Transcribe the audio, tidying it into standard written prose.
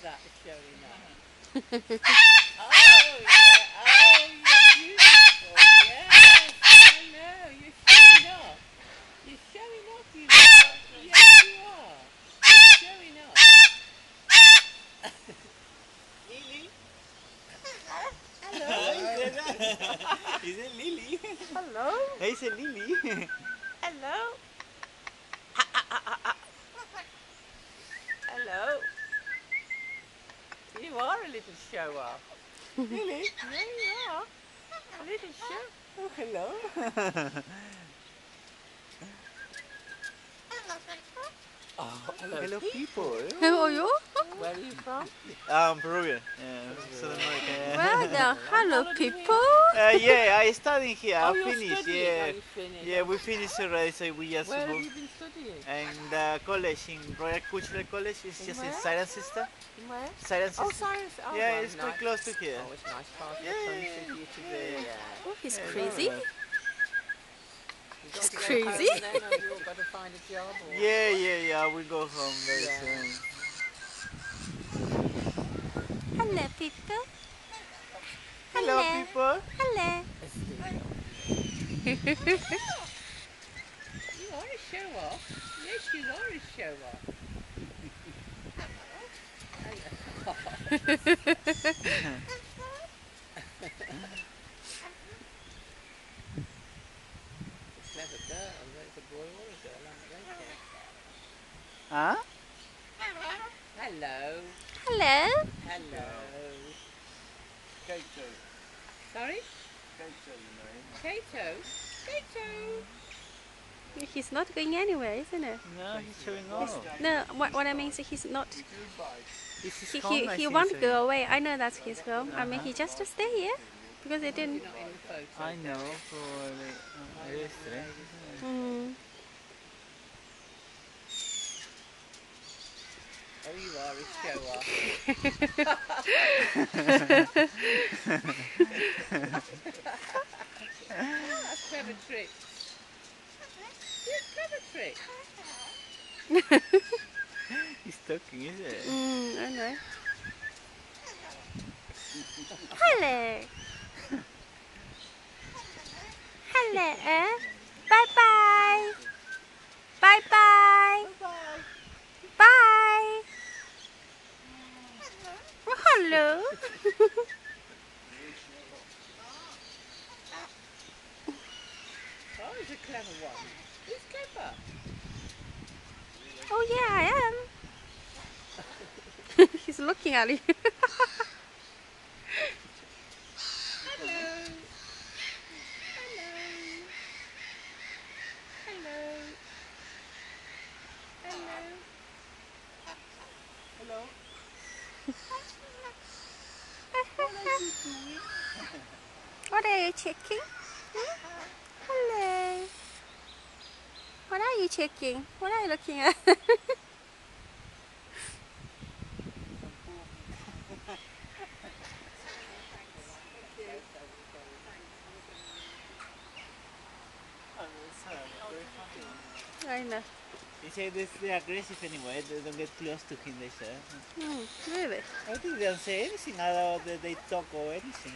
that showing off? Oh, yeah. Oh, you're beautiful. Yes, I know. You're showing off. You're showing off, you are. Yes, you are. You're showing off. Lily? Hello. Is it Lily? Hello. Hey, it's Lily. Hello. Hello. You are a little show off. Lily? There you are. A little show. Oh, hello. Oh, Hello, people. Who are you? Where are you from? Peruvian. Southern America. Well, the hello people. Yeah, I studying here. Oh, I you're finished. studying. Yeah, Oh, you finished. yeah, we finished already. So we just Where have moved. you been studying? And the college in Royal Cultural College is In just where? in Science System. Where? Science Oh, System. science. Oh, Yeah, well, it's nice. quite close to here. Oh, it's a nice part of Yeah, the yeah, country yeah. for you to be. Yeah. Oh, he's Yeah, crazy. alright. You've got It's to go crazy. home then, or you've got to find a job. Or... Yeah, we go home very Yeah. soon. Hello people. Hello, people. Hello. You are a show off. Yes, you are a show off. Clever girl, whether it's a boy or a girl, aren't they? Huh? Hello. Hello. Hello. Kato. Sorry? Kato, you know. Kato? Kato! He's not going anywhere, isn't it? No, he's showing off. No, what I mean is he's not. This is He home, won't go away. I know that's his home. I mean, he just to stay here because it didn't. You're not in the photo. I know, for the ESTE. Mm. Oh, you are a show off. That's clever trick. It's clever trick. He's talking, is it? I know. Hello. Hello. Bye bye. Bye bye. Bye. Oh, hello. Oh, he's a clever one. He's clever. Oh yeah, I am. He's looking at you. Hello. Hello. Hello. Hello. Hello. What are you checking? Hello. What are you checking? What are you looking at? I know. They say they're aggressive anyway, they don't get close to him, they say. Really? I think they don't say anything, other than they talk or anything.